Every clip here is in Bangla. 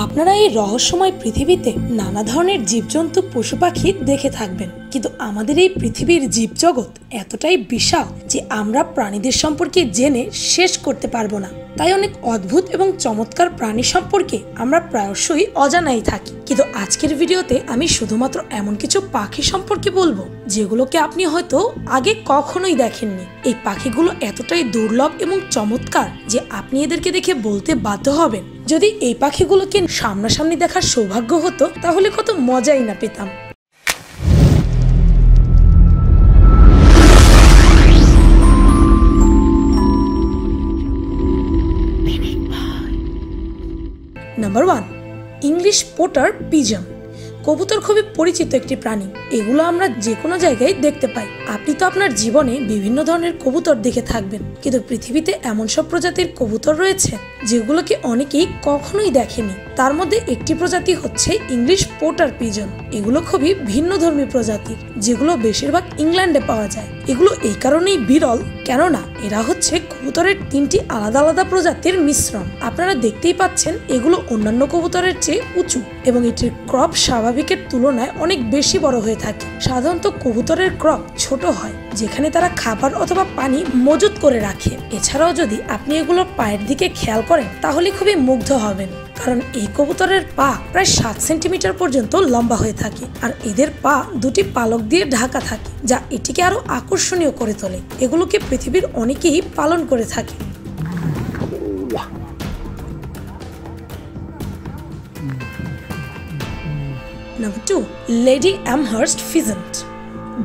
আপনারা এই রহস্যময় পৃথিবীতে নানা ধরনের জীবজন্তু পশু পাখি দেখে থাকবেন, কিন্তু আমাদের এই পৃথিবীর জীবজগৎ এতটাই বিশাল যে আমরা প্রাণীদের সম্পর্কে জেনে শেষ করতে পারবো না। তাই অনেক অদ্ভুত এবং চমৎকার প্রাণী সম্পর্কে আমরা প্রায়শই অজানাই থাকি। কিন্তু আজকের ভিডিওতে আমি শুধুমাত্র এমন কিছু পাখি সম্পর্কে বলবো যেগুলোকে আপনি হয়তো আগে কখনোই দেখেননি। এই পাখিগুলো এতটাই দুর্লভ এবং চমৎকার যে আপনি এদেরকে দেখে বলতে বাধ্য হবেন, যদি এই পাখিগুলোকে সামনাসামনি দেখার সৌভাগ্য হতো তাহলে কত মজাই না পেতাম। Number 1, English potter pigeon. কবুতর খুবই পরিচিত একটি প্রাণী। এগুলো আমরা যে কোনো জায়গায় দেখতে পাই। আপনি তো আপনার জীবনে বিভিন্ন ধরনের কবুতর দেখে থাকবেন, কিন্তু পৃথিবীতে এমন সব প্রজাতির কবুতর রয়েছে যেগুলোকে অনেকেই কখনোই দেখেনি। তার মধ্যে একটি প্রজাতি হচ্ছে ইংলিশ পোটার পিজন। এগুলো খুবই ভিন্নধর্মী প্রজাতির, যেগুলো বেশিরভাগ ইংল্যান্ডে পাওয়া যায়। এগুলো এই কারণেই বিরল, কেননা এরা হচ্ছে কবুতরের 3টি আলাদা আলাদা প্রজাতির মিশ্রণ। আপনারা দেখতেই পাচ্ছেন এগুলো অন্যান্য কবুতরের চেয়ে উঁচু এবং এটির ক্রপ স্বাভাবিকের তুলনায় অনেক বেশি বড় হয়ে থাকে। সাধারণত কবুতরের ক্রপ ছোট হয়, যেখানে তারা খাবার অথবা পানি মজুত করে রাখে। এছাড়াও যদি আপনি এগুলোর পায়ের দিকে খেয়াল করেন তাহলে খুবই মুগ্ধ হবেন, কারণ এই কবুতরের পা প্রায় 7 সেন্টিমিটার পর্যন্ত লম্বা হয়ে থাকে, আর এদের পা 2টি পালক দিয়ে ঢাকা থাকে, যা এটিকে আরো আকর্ষণীয় করে তোলে। এগুলোকে পৃথিবীর অনেকেই পালন করে থাকে। Number 2, lady Amherst pheasant.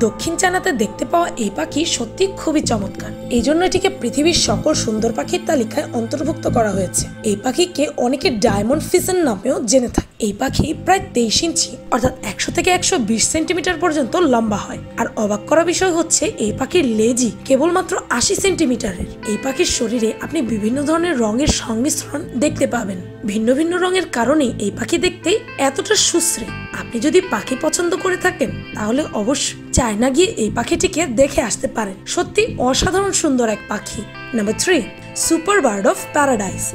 দক্ষিণ চায়নাতে দেখতে পাওয়া এই পাখি সত্যি খুবই চমৎকার। এই জন্য এটিকে পৃথিবীর সকল সুন্দর পাখির তালিকায় অন্তর্ভুক্ত করা হয়েছে। এই পাখিকে অনেকে ডায়মন্ড ফিজেন্ট নামেও জেনে থাকে। এই পাখি প্রায় 23 ইঞ্চি অর্থাৎ 100 থেকে 120 সেন্টিমিটার পর্যন্ত লম্বা হয়। আর অবাক করা বিষয় হচ্ছে এই পাখির লেজই কেবলমাত্র 80 সেন্টিমিটারের। এই পাখির শরীরে আপনি বিভিন্ন ধরনের রঙের সংমিশ্রণ দেখতে পাবেন। ভিন্ন ভিন্ন রঙের কারণে এই পাখি দেখতে এতটা সুশ্রী। আপনি যদি পাখি পছন্দ করে থাকেন তাহলে অবশ্যই চায়না গিয়ে এই পাখিটিকে দেখে আসতে পারেন। সত্যি অসাধারণ সুন্দর এক পাখি। Number 3, super bird of paradise.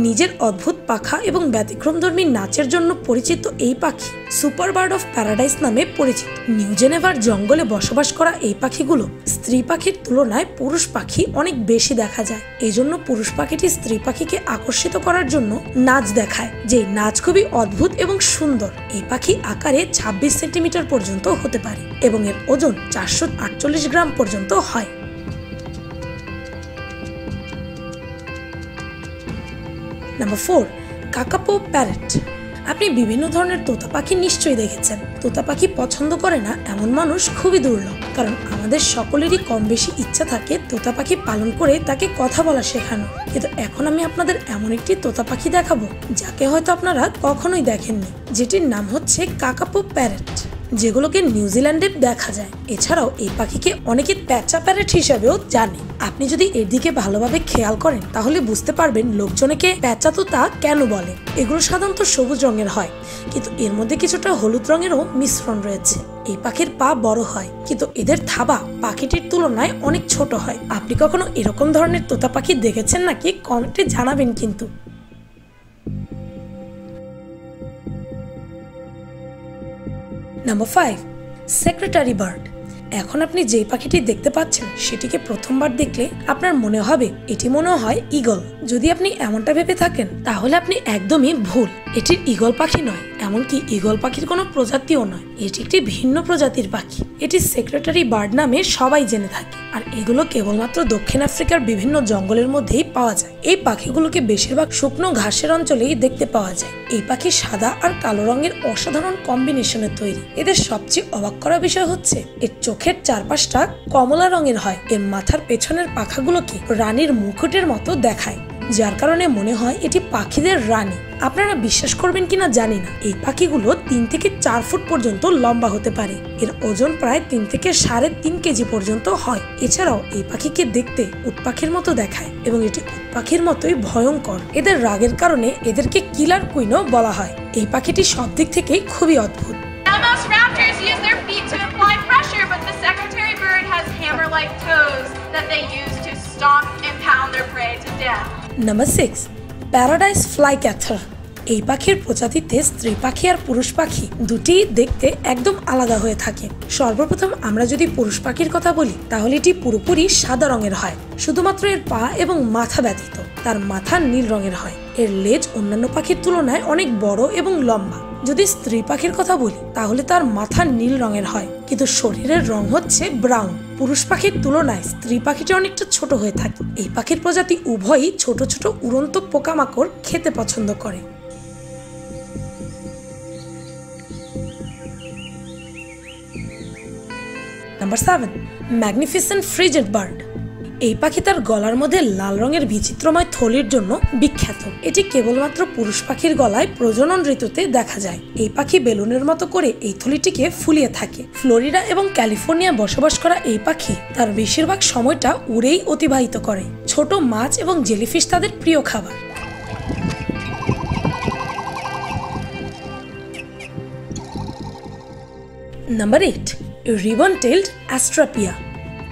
নিজের অদ্ভুত পাখা এবং ব্যতিক্রমধর্মী নাচের জন্য পরিচিত এই পাখি সুপার বার্ড অফ প্যারাডাইস নামে পরিচিত। নিউ জেনেভার জঙ্গলে বসবাস করা এই পাখিগুলো স্ত্রী পাখির তুলনায় পুরুষ পাখি অনেক বেশি দেখা যায়। এই জন্য পুরুষ পাখিটি স্ত্রী পাখিকে আকর্ষিত করার জন্য নাচ দেখায়, যে নাচ খুবই অদ্ভুত এবং সুন্দর। এই পাখি আকারে 26 সেন্টিমিটার পর্যন্ত হতে পারে এবং এর ওজন 448 গ্রাম পর্যন্ত হয়। Number 4, kakapo parrot. আপনি বিভিন্ন ধরনের তোতা পাখি নিশ্চয়ই দেখেছেন। তোতা পাখি পছন্দ করে না এমন মানুষ খুবই দুর্লভ, কারণ আমাদের সকলেরই কম বেশি ইচ্ছা থাকে তোতা পাখি পালন করে তাকে কথা বলা শেখানো। কিন্তু এখন আমি আপনাদের এমন একটি তোতা পাখি দেখাবো যাকে হয়তো আপনারা কখনোই দেখেননি, যেটির নাম হচ্ছে কাকাপো প্যারেট, যেগুলোকে নিউজিল্যান্ডে দেখা যায়। এছাড়াও এই পাখিকে অনেকে প্যাঁচা প্যারেট হিসাবেও জানে। আপনি যদি এর দিকে ভালোভাবে খেয়াল করেন তাহলে বুঝতে পারবেন লোকজনকে প্যাঁচা তোতা কেন বলে। এগুলো সাধারণত সবুজ রঙের হয়, কিন্তু এর মধ্যে কিছুটা হলুদ রঙেরও মিশ্রণ রয়েছে। এই পাখির পা বড় হয়, কিন্তু এদের থাবা পাখিটির তুলনায় অনেক ছোট হয়। আপনি কখনো এরকম ধরনের তোতা পাখি দেখেছেন নাকি কমেন্টে জানাবেন কিন্তু। Number 5, secretary bird. এখন আপনি যে পাখিটি দেখতে পাচ্ছেন সেটিকে প্রথমবার দেখলে আপনার মনে হবে এটি মনে হয় ঈগল। যদি আপনি এমনটা ভেবে থাকেন তাহলে আপনি একদমই ভুল। এটি ঈগল পাখি নয়, এমনকি ঈগল পাখির কোনো প্রজাতিও নয়। এটি একটি ভিন্ন প্রজাতির পাখি। এটি সেক্রেটারি বার্ড নামে সবাই জেনে থাকে, আর এগুলো কেবলমাত্র দক্ষিণ আফ্রিকার বিভিন্ন জঙ্গলের মধ্যেই পাওয়া যায়। এই পাখিগুলোকে বেশিরভাগ শুকনো ঘাসের অঞ্চলেই দেখতে পাওয়া যায়। এই পাখি সাদা আর কালো রঙের অসাধারণ কম্বিনেশনে তৈরি। এদের সবচেয়ে অবাক করা বিষয় হচ্ছে এর চোখের চারপাশটা কমলা রঙের হয়। এর মাথার পেছনের পাখাগুলোকে রানীর মুকুটের মতো দেখায়, যার কারণে মনে হয় এটি পাখিদের রানী। আপনারা বিশ্বাস করবেন কিনা জানি না, এই পাখিগুলো 3 থেকে 4 ফুট পর্যন্ত লম্বা হতে পারে। এর ওজন প্রায় 3 থেকে 3.5 কেজি পর্যন্ত হয়। এছাড়াও এই পাখিকে দেখতে উট পাখির মতো দেখায় এবং এটি উট পাখির মতোই ভয়ঙ্কর। এদের রাগের কারণে এদেরকে কিলার কুইনও বলা হয়। এই পাখিটি সব দিক থেকেই খুবই অদ্ভুত। Most raptors use their feet to apply pressure, but the secretary bird has hammer-like toes that they use to stomp and pound their prey to death. Number 6, Paradise Flycatcher. এই পাখির প্রজাতিতে স্ত্রী পাখি আর পুরুষ পাখি দুটি দেখতে একদম আলাদা হয়ে থাকে। সর্বপ্রথম আমরা যদি পুরুষ পাখির কথা বলি তাহলে এটি পুরোপুরি সাদা রঙের হয়, শুধুমাত্র এর পা এবং মাথা ব্যতীত। তার মাথা নীল রঙের হয়। এর লেজ অন্যান্য পাখির তুলনায় অনেক বড় এবং লম্বা। যদি স্ত্রী পাখির কথা বলি তাহলে তার মাথা নীল রঙের হয়, কিন্তু শরীরের রং হচ্ছে ব্রাউন। পুরুষ পাখির তুলনায় স্ত্রী পাখিটা অনেকটা ছোট হয়ে থাকে। এই পাখির প্রজাতি উভয়ই ছোট ছোট উড়ন্ত পোকামাকড় খেতে পছন্দ করে। Number 7, magnificent frigate bird. এই পাখি তার গলার মধ্যে লাল রঙের বিচিত্রময় থলির জন্য বিখ্যাত। এটি কেবলমাত্র পুরুষ পাখির গলায় প্রজনন ঋতুতে দেখা যায়। এই পাখি বেলুনের মতো করে এই থলিটিকে ফুলিয়ে থাকে। ফ্লোরিডা এবং ক্যালিফোর্নিয়ায় বসবাস করা এই পাখি তার বেশিরভাগ সময়টা উড়েই অতিবাহিত করে। ছোট মাছ এবং জেলিফিশ তাদের প্রিয় খাবার। Number 8, ribbon tailed astrapia.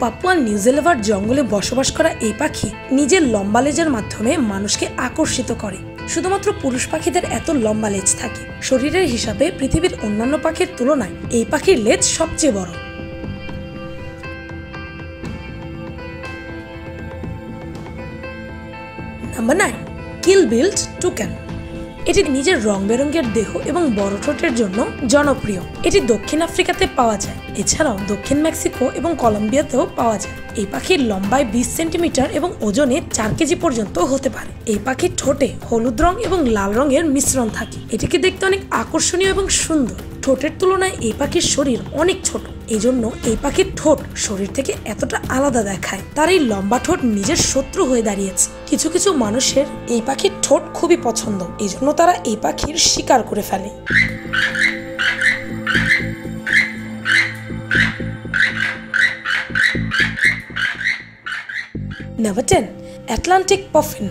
Papua নিউজিল্যান্ডের জঙ্গলে বসবাস করা এই পাখি নিজের লম্বা লেজের মাধ্যমে মানুষকে আকর্ষিত করে। শুধুমাত্র পুরুষ পাখিদের এত লম্বা লেজ থাকে। শরীরের হিসাবে পৃথিবীর অন্যান্য পাখির তুলনায় এই পাখির লেজ সবচেয়ে বড়। Number 9, keel billed toucan. এটি নিজের রং বেরঙের দেহ এবং বড় ঠোঁটের জন্য জনপ্রিয়। এটি দক্ষিণ আফ্রিকাতে পাওয়া যায়। এছাড়াও দক্ষিণ মেক্সিকো এবং কলম্বিয়াতেও পাওয়া যায়। এই পাখির লম্বায় 20 সেন্টিমিটার এবং ওজনে 4 কেজি পর্যন্ত হতে পারে। এই পাখির ঠোঁটে হলুদ রং এবং লাল রঙের মিশ্রণ থাকে। এটিকে দেখতে অনেক আকর্ষণীয় এবং সুন্দর। ঠোঁটের তুলনায় এই পাখির শরীর অনেক ছোট, এজন্য এই পাখির ঠোঁট শরীর থেকে এতটা আলাদা দেখায়। তার এই লম্বা ঠোঁট নিজের শত্রু হয়ে দাঁড়িয়েছে। কিছু কিছু মানুষের এই পাখির ঠোঁট খুবই পছন্দ, এজন্য তারা এই পাখির শিকার করে ফেলে। Number 10, Atlantic puffin.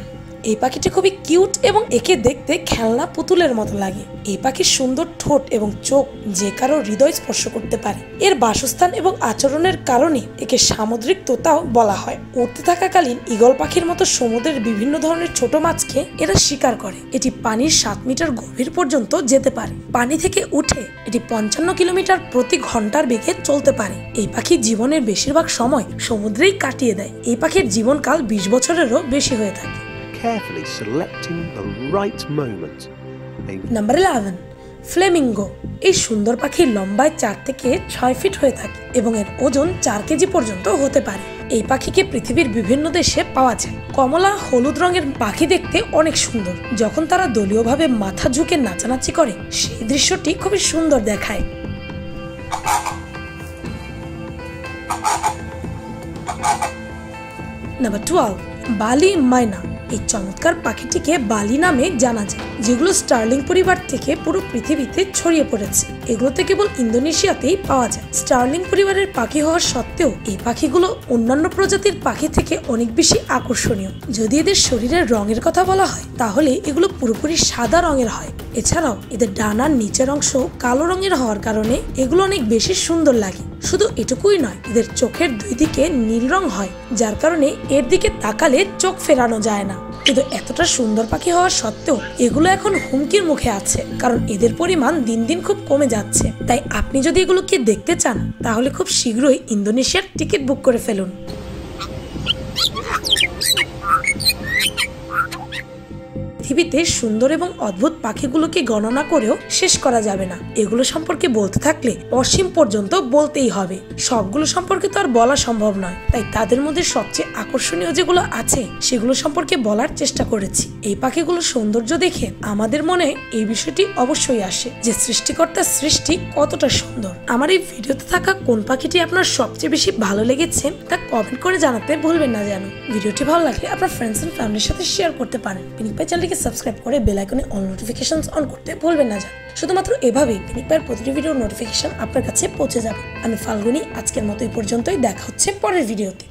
এই পাখিটি খুবই কিউট এবং একে দেখতে খেলনা পুতুলের মতো লাগে। এই পাখির সুন্দর ঠোঁট এবং চোখ যে কারো হৃদয় স্পর্শ করতে পারে। এর বাসস্থান এবং আচরণের কারণে একে সামুদ্রিক তোতাও বলা হয়। উড়তে থাকাকালীন ঈগল পাখির মতো সমুদ্রের বিভিন্ন ধরনের ছোট মাছকে এরা শিকার করে। এটি পানির 7 মিটার গভীর পর্যন্ত যেতে পারে। পানি থেকে উঠে এটি 55 কিলোমিটার প্রতি ঘন্টার বেগে চলতে পারে। এই পাখি জীবনের বেশিরভাগ সময় সমুদ্রেই কাটিয়ে দেয়। এই পাখির জীবনকাল 20 বছরেরও বেশি হয়ে থাকে। Carefully selecting the right moment. Number 11, Flamengo. এই সুন্দর পাখির লম্বায় 4 থেকে 6 ফিট হয়ে থাকে এবং এর ওজন 4 কেজি পর্যন্ত হতে পারে। এই পাখিকে পৃথিবীর বিভিন্ন দেশে পাওয়া যায়। কমলা হলুদ রঙের পাখি দেখতে অনেক সুন্দর। যখন তারা দলীয়ভাবে মাথা ঝুঁকে নাচানাচি করে সেই দৃশ্যটি খুবই সুন্দর দেখায়। নাম্বার 12, বালি মাইনা। এই চমৎকার পাখিটিকে বালি নামে জানা যায়, যেগুলো স্টার্লিং পরিবার থেকে পুরো পৃথিবীতে ছড়িয়ে পড়েছে। এগুলোতে কেবল ইন্দোনেশিয়াতেই পাওয়া যায়। স্টার্লিং পরিবারের পাখি হওয়ার সত্ত্বেও এই পাখিগুলো অন্যান্য প্রজাতির পাখি থেকে অনেক বেশি আকর্ষণীয়। যদি এদের শরীরের রঙের কথা বলা হয় তাহলে এগুলো পুরোপুরি সাদা রঙের হয়। এছাড়াও এদের ডানার নিচের অংশ কালো রঙের হওয়ার কারণে এগুলো অনেক বেশি সুন্দর লাগে। শুধু এটুকুই নয়, এদের চোখের 2 দিকে নীল রং হয়, যার কারণে এর দিকে তাকালে চোখ ফেরানো যায় না। কিন্তু এতটা সুন্দর পাখি হওয়ার সত্ত্বেও এগুলো এখন হুমকির মুখে আছে, কারণ এদের পরিমাণ দিন দিন খুব কমে যাচ্ছে। তাই আপনি যদি এগুলোকে দেখতে চান তাহলে খুব শীঘ্রই ইন্দোনেশিয়ার টিকিট বুক করে ফেলুন। পৃথিবীতে সুন্দর এবং অদ্ভুত পাখিগুলোকে গণনা করেও শেষ করা যাবে না। এগুলো সম্পর্কে বলতে থাকলে অসীম পর্যন্ত বলতেই হবে। সবগুলো সম্পর্কে তো আর বলা সম্ভব নয়, তাই তাদের মধ্যে সবচেয়ে আকর্ষণীয় যেগুলো আছে সেগুলো সম্পর্কে বলার চেষ্টা করেছি। এই পাখিগুলোর সৌন্দর্য দেখে আমাদের মনে এই বিষয়টি অবশ্যই আসে যে সৃষ্টিকর্তার সৃষ্টি কতটা সুন্দর। আমার এই ভিডিওতে থাকা কোন পাখিটি আপনার সবচেয়ে বেশি ভালো লেগেছে তা কমেন্ট করে জানাতে ভুলবেন না যেন। ভিডিওটি ভালো লাগলে আপনার ফ্রেন্ডস এন্ড ফ্যামিলির সাথে শেয়ার করতে পারেন। পিনিক পাই চ্যানেলটিকে সাবস্ক্রাইব করে বেল আইকনে অল নোটিফিকেশনস অন করতে ভুলবেন না যেন। শুধুমাত্র এভাবেই পিনিক পাইয়ের প্রতিটি ভিডিওর নোটিফিকেশন আপনার কাছে পৌঁছে যাবে। আমি ফাল্গুনি, আজকের মতো এই পর্যন্তই। দেখা হচ্ছে পরের ভিডিওতে।